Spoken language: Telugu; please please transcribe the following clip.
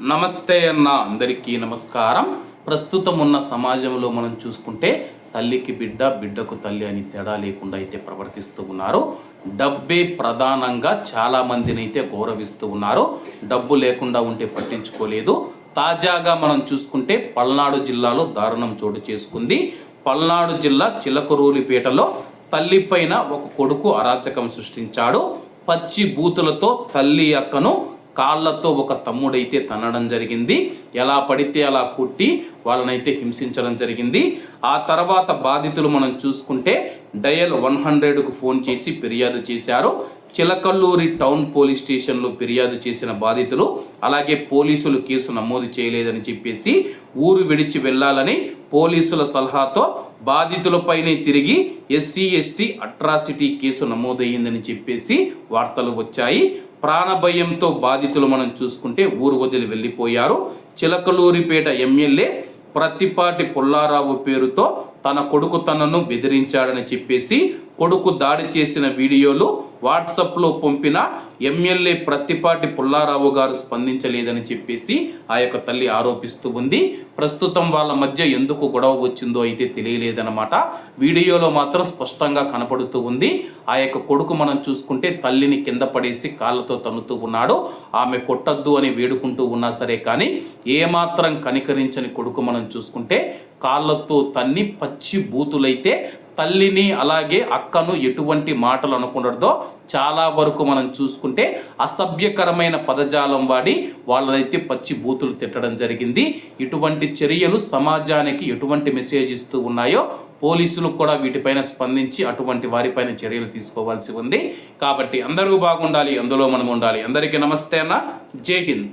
నమస్తే అన్న అందరికీ నమస్కారం. ప్రస్తుతం ఉన్న సమాజంలో మనం చూసుకుంటే తల్లికి బిడ్డ, బిడ్డకు తల్లి అని తేడా లేకుండా అయితే ప్రవర్తిస్తూ ఉన్నారు. డబ్బే ప్రధానంగా చాలా మందిని అయితే గౌరవిస్తూ ఉన్నారు. డబ్బు లేకుండా ఉంటే పట్టించుకోలేదు. తాజాగా మనం చూసుకుంటే పల్నాడు జిల్లాలో దారుణం చోటు చేసుకుంది. పల్నాడు జిల్లా చిలకలూరిపేటలో తల్లిపైన ఒక కొడుకు అరాచకం సృష్టించాడు. పచ్చి బూతులతో తల్లి అక్కను కాళ్ళతో ఒక తమ్ముడైతే తన్నడం జరిగింది. ఎలా పడితే అలా కొట్టి వాళ్ళనైతే హింసించడం జరిగింది. ఆ తర్వాత బాధితులు మనం చూసుకుంటే డయల్ 100కు ఫోన్ చేసి ఫిర్యాదు చేశారు. చిలకల్లూరి టౌన్ పోలీస్ స్టేషన్లో ఫిర్యాదు చేసిన బాధితులు అలాగే పోలీసులు కేసు నమోదు చేయలేదని చెప్పేసి ఊరు విడిచి వెళ్ళాలని పోలీసుల సలహాతో బాధితులపైనే తిరిగి ఎస్సీ ఎస్టీ అట్రాసిటీ కేసు నమోదయ్యిందని చెప్పేసి వార్తలు వచ్చాయి. ప్రాణభయంతో బాధితులు మనం చూసుకుంటే ఊరు వదిలి వెళ్ళిపోయారు. చిలకలూరిపేట ఎమ్మెల్యే ప్రత్తిపాటి పుల్లారావు పేరుతో తన కొడుకు తనను బెదిరించాడని చెప్పేసి కొడుకు దాడి చేసిన వీడియోలు వాట్సాప్లో పంపిన ఎమ్మెల్యే ప్రత్తిపాటి పుల్లారావు గారు స్పందించలేదని చెప్పేసి ఆ యొక్క తల్లి ఆరోపిస్తూ ఉంది. ప్రస్తుతం వాళ్ళ మధ్య ఎందుకు గొడవ వచ్చిందో అయితే తెలియలేదన్నమాట. వీడియోలో మాత్రం స్పష్టంగా కనపడుతూ ఉంది. ఆ యొక్క కొడుకు మనం చూసుకుంటే తల్లిని కింద పడేసి కాళ్ళతో తన్నుతూ ఉన్నాడు. ఆమె కొట్టద్దు అని వేడుకుంటూ ఉన్నా సరే కానీ ఏమాత్రం కనికరించని కొడుకు మనం చూసుకుంటే కాళ్ళతో తన్ని పచ్చి బూతులైతే తల్లిని అలాగే అక్కను ఎటువంటి మాటలు అనకూడదో చాలా వరకు మనం చూసుకుంటే అసభ్యకరమైన పదజాలం వాడి వాళ్ళనైతే పచ్చి బూతులు తిట్టడం జరిగింది. ఇటువంటి చర్యలు సమాజానికి ఎటువంటి మెసేజ్ ఇస్తూ ఉన్నాయో పోలీసులు కూడా వీటిపైన స్పందించి అటువంటి వారిపైన చర్యలు తీసుకోవాల్సి ఉంది. కాబట్టి అందరూ బాగుండాలి, అందులో మనం ఉండాలి. అందరికీ నమస్తే అన్న, జై హింద్.